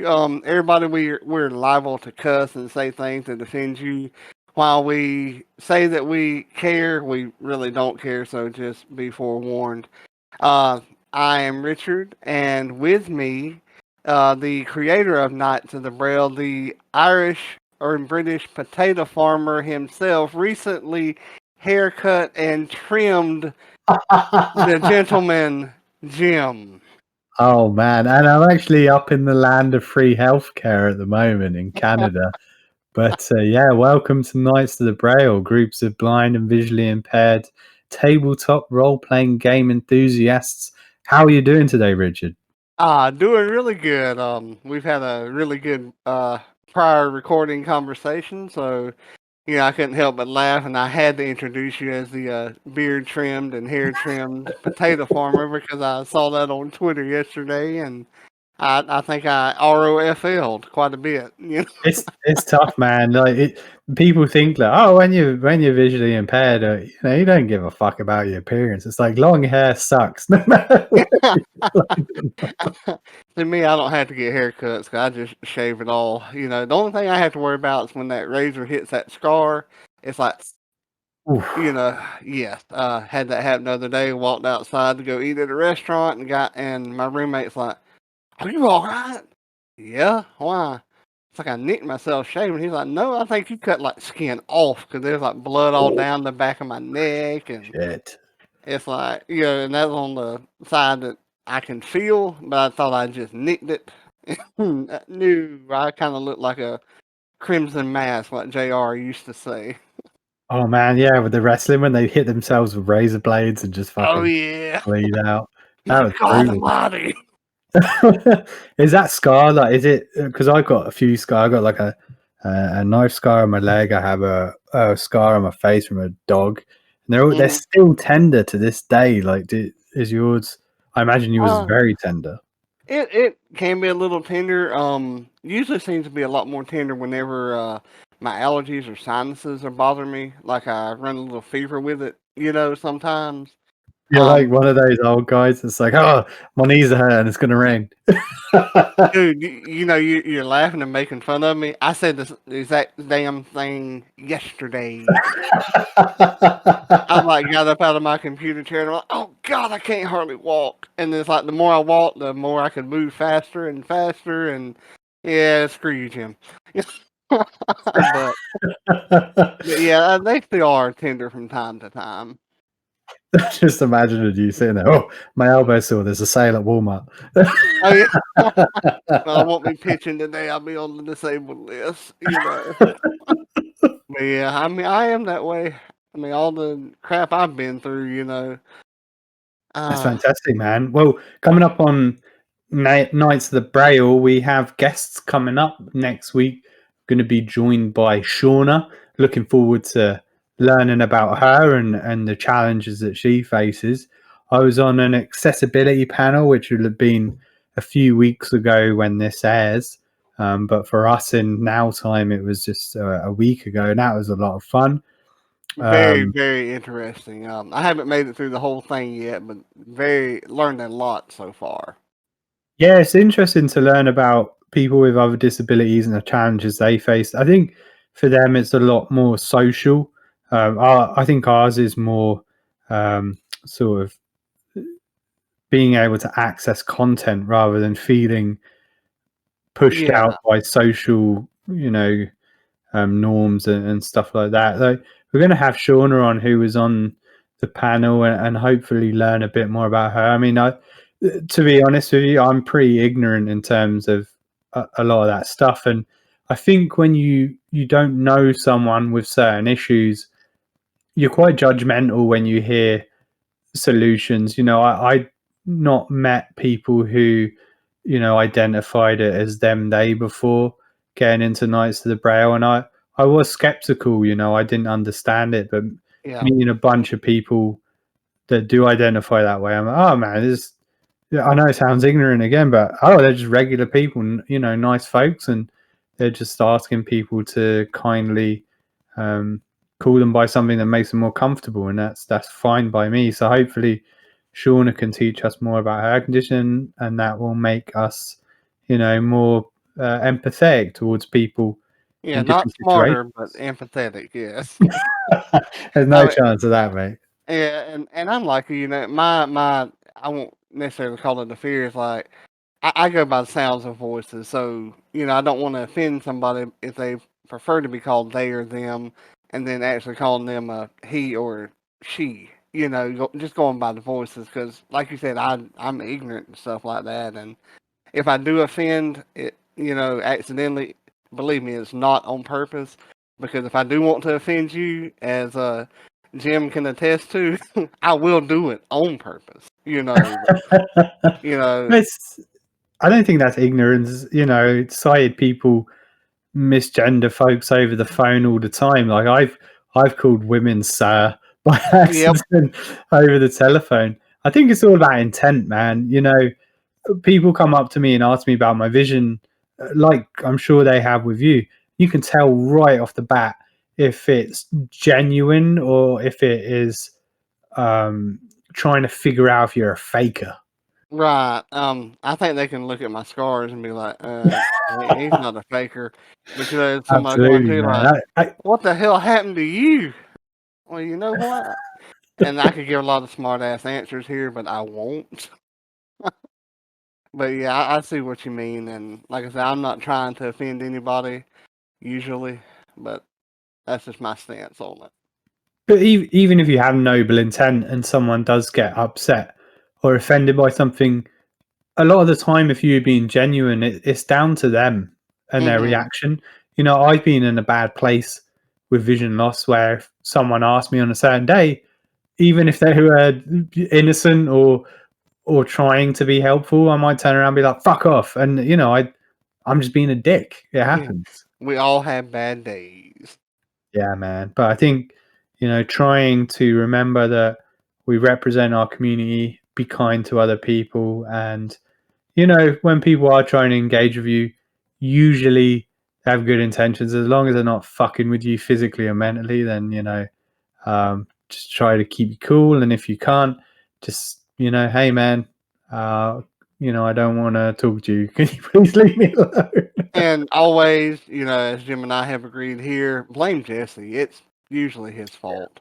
everybody, we're liable to cuss and say things that offend you. While we say that we care, we really don't care. So just be forewarned. Uh, I am Richard, and with me, the creator of Knights of the Braille, the Irish or British potato farmer himself, recently haircut and trimmed the gentleman Jim. Oh man, and I'm actually up in the land of free healthcare at the moment in Canada. But yeah, welcome to Knights of the Braille, groups of blind and visually impaired tabletop role-playing game enthusiasts. How are you doing today, Richard? Doing really good. We've had a really good prior recording conversation, so I couldn't help but laugh, and I had to introduce you as the beard trimmed and hair trimmed potato farmer because I saw that on Twitter yesterday, and I think I ROFL'd quite a bit. It's tough, man. People think like, oh, when you're visually impaired, you don't give a fuck about your appearance. It's like long hair sucks, no matter what. To me, I don't have to get haircuts because I just shave it all. The only thing I have to worry about is when that razor hits that scar. It's like, Oof. yes. Had that happen the other day. Walked outside to go eat at a restaurant and my roommate's like, "Are you all right?" Yeah. Why? It's like I nicked myself shaving. He's like, "No, I think you cut like skin off because there's like blood all down the back of my neck and." Shit. It's like, and that's on the side that I can feel, but I thought I just nicked it. No, I kind of look like a crimson mask, like JR used to say. Oh man, yeah, with the wrestling when they hit themselves with razor blades and just Oh, fucking yeah. bleed out. My That was God brutal. almighty. Is that scar like? Is it because I got a few scars? I got like a knife scar on my leg. I have a scar on my face from a dog. And they're still tender to this day. Like, is yours? I imagine yours is very tender. It can be a little tender. Usually seems to be a lot more tender whenever my allergies or sinuses are bothering me. Like I run a little fever with it, sometimes. You're like one of those old guys that's like, oh, my knees are hurting, it's gonna rain. Dude, you're laughing and making fun of me. I said the exact damn thing yesterday. I like got up out of my computer chair and I'm like, oh God, I can't hardly walk. And it's like the more I walk, the more I can move faster and faster. And yeah, screw you, Jim. but yeah, they still are tender from time to time. Just imagining you sitting there. Oh, my elbow sore. There's a sale at Walmart. Oh yeah. Well, I won't be pitching today. I'll be on the disabled list. But yeah, I mean, I am that way. I mean, all the crap I've been through. That's fantastic, man. Well, coming up on Nights of the Braille, we have guests coming up next week. Going to be joined by Shauna. Looking forward to learning about her and the challenges that she faces. I was on an accessibility panel, which would have been a few weeks ago when this airs. But for us in now time, it was just a week ago, and that was a lot of fun. Very, very interesting. I haven't made it through the whole thing yet, but learned a lot so far. Yeah, it's interesting to learn about people with other disabilities and the challenges they face. I think for them, it's a lot more social. I think ours is more sort of being able to access content rather than feeling pushed out by social, norms and stuff like that. So we're going to have Shauna on, who was on the panel, and hopefully learn a bit more about her. I mean, to be honest with you, I'm pretty ignorant in terms of a lot of that stuff, and I think when you don't know someone with certain issues, you're quite judgmental when you hear solutions. I not met people who identified it as they before getting into Knights of the Braille, and I was skeptical. I didn't understand it, but meeting a bunch of people that do identify that way, I'm like, oh man, I know it sounds ignorant again, but they're just regular people, nice folks, and they're just asking people to kindly call them by something that makes them more comfortable, and that's fine by me. So hopefully Shauna can teach us more about her condition, and that will make us, more empathetic towards people Yeah, in not different smarter, but situations. empathetic. Yes. There's I no mean, chance of that, mate. yeah, and I'm like you. My I won't necessarily call it a fear. It's like I go by the sounds of voices. So I don't want to offend somebody if they prefer to be called they or them, and then actually calling them a he or she. Just going by the voices, because like you said, I'm ignorant and stuff like that, and if I do offend it, accidentally, believe me, it's not on purpose. Because if I do want to offend you, as Jim can attest to, I will do it on purpose. You know, It's, I don't think that's ignorance. Sighted people misgender folks over the phone all the time. Like I've called women sir by yep, accident over the telephone. I think it's all about intent, man. People come up to me and ask me about my vision, like I'm sure they have with you. You can tell right off the bat if it's genuine or if it is um, trying to figure out if you're a faker. right. I think they can look at my scars and be like, he's not a faker. But somebody coming Absolutely, to you man. like, what the hell happened to you? Well, you know what? And I could give a lot of smart ass answers here, but I won't. But yeah, I see what you mean, and like I said, I'm not trying to offend anybody usually, but that's just my stance on it. But even if you have noble intent and someone does get upset or offended by something, a lot of the time, if you're being genuine, it's down to them and their Hmm. reaction. I've been in a bad place with vision loss where if someone asked me on a certain day, even if they were innocent or trying to be helpful, I might turn around and be like, "Fuck off," and I'm just being a dick. It Yeah, happens. we all have bad days. Yeah, man. But I think, trying to remember that we represent our community, be kind to other people, and, when people are trying to engage with you, usually have good intentions. As long as they're not fucking with you physically or mentally, then, just try to keep you cool. And if you can't, just, hey, man, I don't want to talk to you. Can you please leave me alone? And always, as Jim and I have agreed here, blame Jesse. It's usually his fault.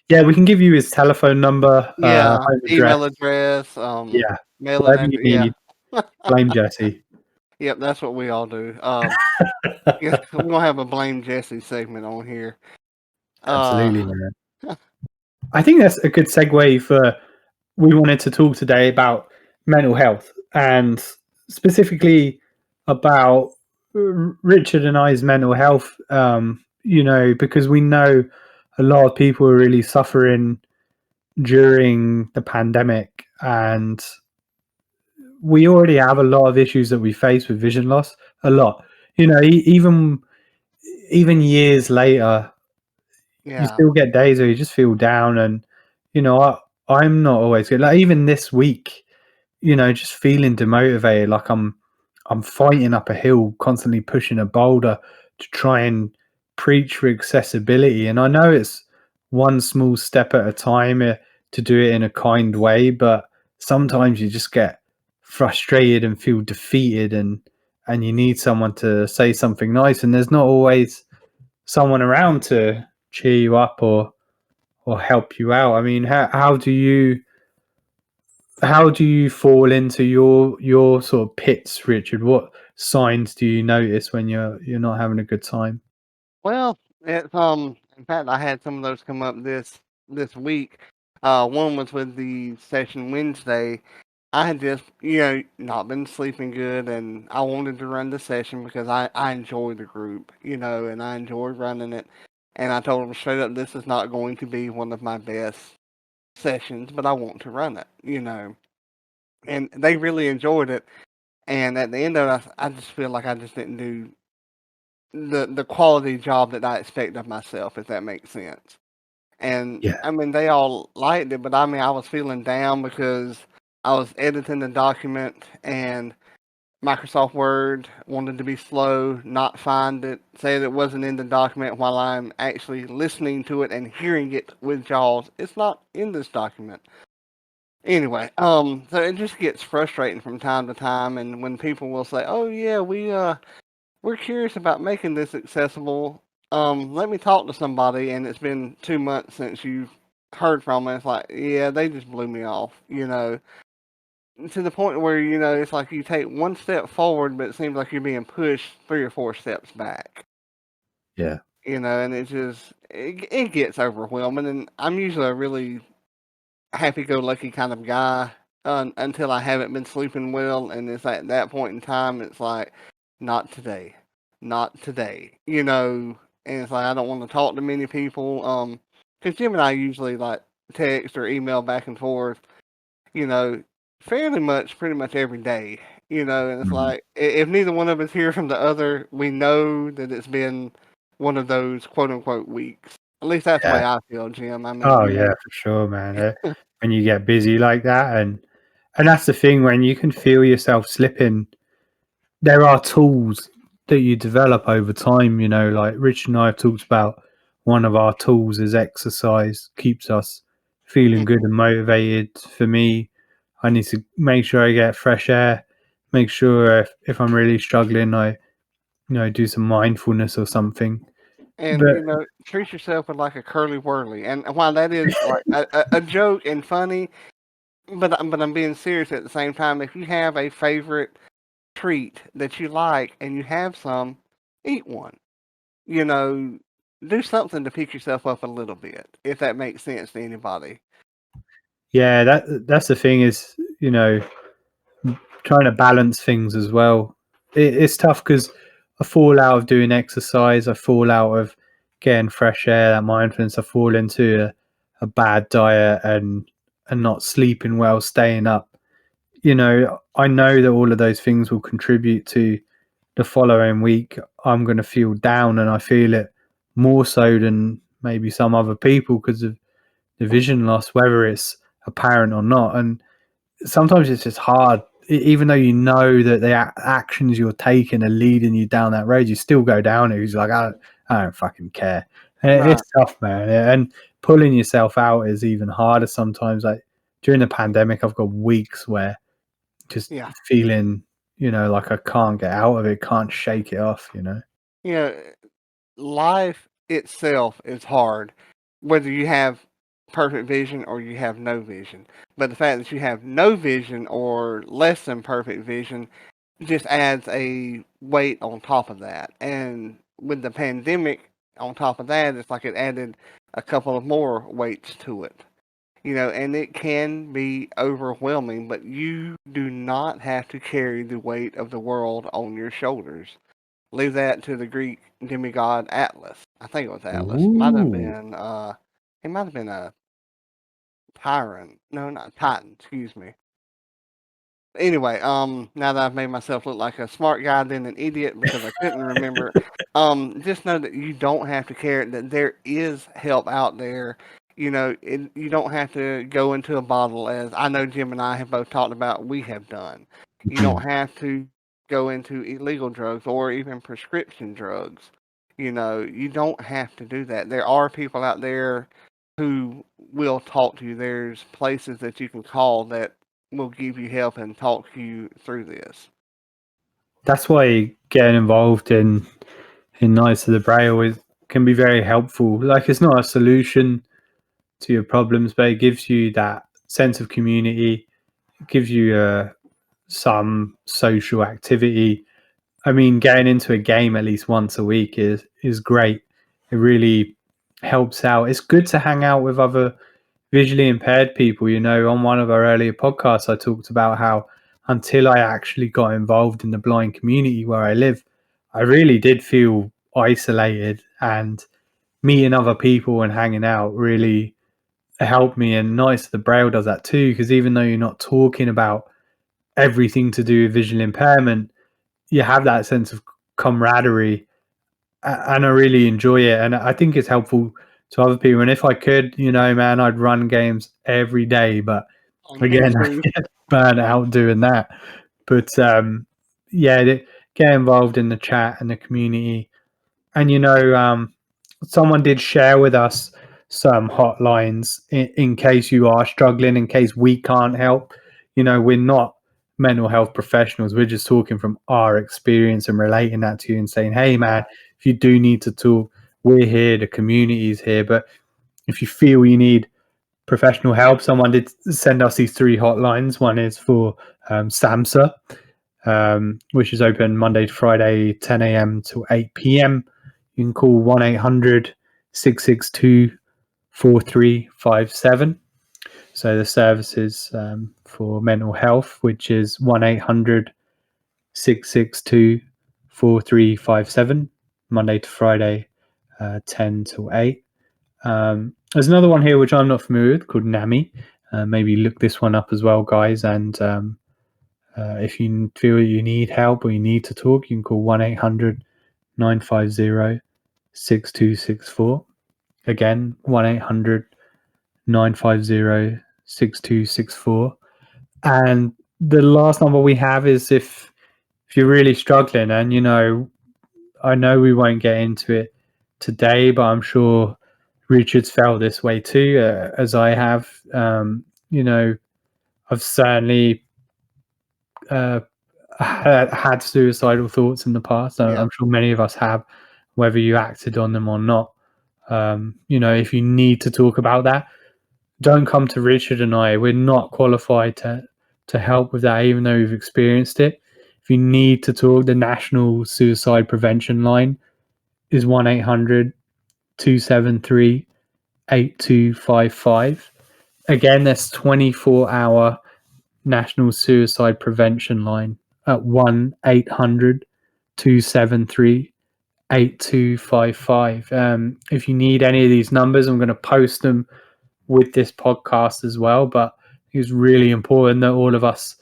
Yeah, we can give you his telephone number, Yeah, home address. email address, Yeah, mailing whatever you address. Yeah, need, blame Jesse. yep, that's what we all do. Yeah, we're gonna have a blame Jesse segment on here. Uh, Absolutely, man. I think that's a good segue for we wanted to talk today about mental health and specifically about Richard and I's mental health. Because we know a lot of people are really suffering during the pandemic, and we already have a lot of issues that we face with vision loss. A lot, even years later, you yeah, still get days where you just feel down, and I'm not always good. Like even this week, just feeling demotivated, like I'm fighting up a hill, constantly pushing a boulder to try and preach for accessibility. And I know it's one small step at a time to do it in a kind way, but sometimes you just get frustrated and feel defeated, and you need someone to say something nice, and there's not always someone around to cheer you up or help you out. I mean, how do you fall into your sort of pits, Richard? What signs do you notice when you're not having a good time? well, it's in fact, I had some of those come up this week. One was with the session Wednesday. I had just, not been sleeping good, and I wanted to run the session because I enjoy the group, and I enjoy running it. And I told them straight up, this is not going to be one of my best sessions, but I want to run it. And they really enjoyed it. And at the end of it, I just feel like I just didn't do the quality job that I expect of myself, if that makes sense. And Yeah. I mean, they all liked it, but I mean, I was feeling down because I was editing the document and Microsoft Word wanted to be slow, not find it, say that it wasn't in the document while I'm actually listening to it and hearing it with JAWS. It's not in this document. Anyway, so it just gets frustrating from time to time, and when people will say, "Oh yeah, we're curious about making this accessible. Let me talk to somebody," and it's been 2 months since you've heard from me. It's like, yeah, they just blew me off, to the point where it's like you take one step forward, but it seems like you're being pushed 3 or 4 steps back. Yeah. And it gets overwhelming. And I'm usually a really happy-go-lucky kind of guy until I haven't been sleeping well, and it's at that point in time, it's like, not today, not today, And it's like I don't want to talk to many people, because Jim and I usually like text or email back and forth, you know, fairly much, pretty much every day, And it's Mhm. like if neither one of us hear from the other, we know that it's been one of those quote unquote weeks. At least that's the Yeah. way I feel, Jim. I mean, Oh yeah, for sure, man. When you get busy like that, and that's the thing, when you can feel yourself slipping, there are tools that you develop over time. Like Rich and I have talked about, one of our tools is exercise, keeps us feeling good and motivated. For me, I need to make sure I get fresh air, make sure if I'm really struggling, I do some mindfulness or something. and But treat yourself with like a curly whirly. And while that is like a joke and funny, but I'm being serious at the same time. If you have a favorite treat that you like and you have some, eat one. You know, do something to pick yourself up a little bit, if that makes sense to anybody. yeah, that's the thing, is trying to balance things as well. It's tough because I fall out of doing exercise, I fall out of getting fresh air, that mindfulness, I fall into a bad diet and not sleeping well, staying up. I know that all of those things will contribute to the following week. I'm going to feel down, and I feel it more so than maybe some other people because of the vision loss, whether it's apparent or not. And sometimes it's just hard, even though you know that the actions you're taking are leading you down that road. You still go down it. It's like, I don't fucking care. Right. It's tough, man. And pulling yourself out is even harder sometimes. Like during the pandemic, I've got weeks where just Yeah. feeling, like I can't get out of it, can't shake it off. You know, life itself is hard, whether you have perfect vision or you have no vision. But the fact that you have no vision or less than perfect vision just adds a weight on top of that. And with the pandemic on top of that, it's like it added a couple of more weights to it. And it can be overwhelming, but you do not have to carry the weight of the world on your shoulders. Leave that to the Greek demigod Atlas. I think it was Atlas. Might have Ooh. been it might have been a tyrant. No, not Titan, excuse me. Anyway, now that I've made myself look like a smart guy then an idiot because I couldn't remember, just know that you don't have to care, that there is help out there. You don't have to go into a bottle, as I know Jim and I have both talked about we have done. You don't have to go into illegal drugs or even prescription drugs. You don't have to do that. There are people out there who will talk to you. There's places that you can call that will give you help and talk you through this. That's why getting involved in Knights of the Braille can be very helpful. Like, it's not a solution to your problems, but it gives you that sense of community. It gives you some social activity. I mean, getting into a game at least once a week is great. It really helps out. It's good to hang out with other visually impaired people. On one of our earlier podcasts, I talked about how until I actually got involved in the blind community where I live, I really did feel isolated, and meeting other people and hanging out really helped me. And Nice the Braille does that too, because even though you're not talking about everything to do with visual impairment, you have that sense of camaraderie, and I really enjoy it. And I think it's helpful to other people. And if I could, man, I'd run games every day. But Me again, I too. get burnt out doing that. But yeah, get involved in the chat and the community. And someone did share with us some hotlines in case you are struggling, in case we can't help. We're not mental health professionals. We're just talking from our experience and relating that to you and saying, hey, man, if you do need to talk, we're here, the community is here. But if you feel you need professional help, someone did send us these 3 hotlines. One is for SAMHSA, which is open Monday to Friday, 10 a.m. to 8 p.m. You can call 1-800-662-4357. So the services for mental health, which is 1-800-662-4357, Monday to Friday, 10 to 8. There's another one here which I'm not familiar with called NAMI. Maybe look this one up as well, guys. And if you feel you need help or you need to talk, you can call 1-800-950-6264. Again, 1-800-950-6264. And the last number we have is if you're really struggling, and I know we won't get into it today, but I'm sure Richard's felt this way too, as I have. I've certainly had suicidal thoughts in the past. Yeah. I'm sure many of us have, whether you acted on them or not. If you need to talk about that, don't come to Richard and I. We're not qualified to help with that, even though we've experienced it. If you need to talk, the National Suicide Prevention Line is 1-800-273-8255. Again, that's 24-hour National Suicide Prevention Line at 1-800-273-8255. If you need any of these numbers, I'm going to post them with this podcast as well. But it's really important that all of us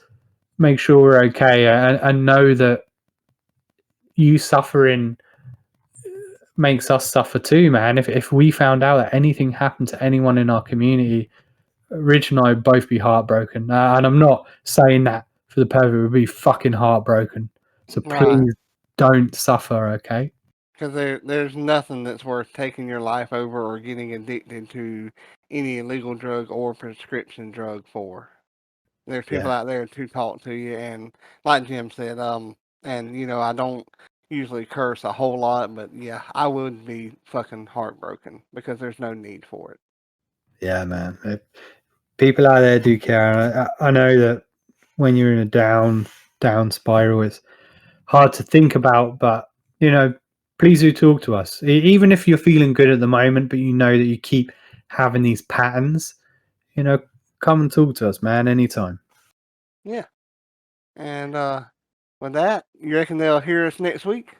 make sure we're okay and know that you suffering makes us suffer too, man. If we found out that anything happened to anyone in our community, Rich and I would both be heartbroken. And I'm not saying that for the purpose, we'd be fucking heartbroken. So please don't suffer, okay? Because there's nothing that's worth taking your life over or getting addicted to any illegal drug or prescription drug for. There's people out there to talk to you, and like Jim said, and I don't usually curse a whole lot, but yeah, I would be fucking heartbroken because there's no need for it. Yeah, man. People out there do care. I know that when you're in a down spiral, it's hard to think about, but please do talk to us. Even if you're feeling good at the moment, but you know that you keep having these patterns, come and talk to us, man, anytime. Yeah. And with that, you reckon they'll hear us next week?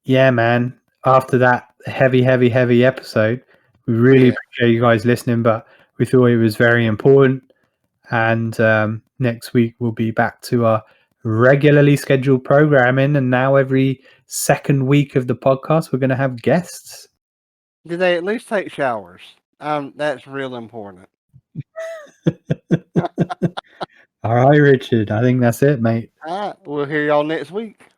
Yeah, man. After that heavy episode, we really appreciate you guys listening, but we thought it was very important. And next week we'll be back to our regularly scheduled programming, and now every second week of the podcast we're going to have guests. Did they at least take showers? That's real important. All right, Richard, I think that's it, mate. All right, we'll hear y'all next week.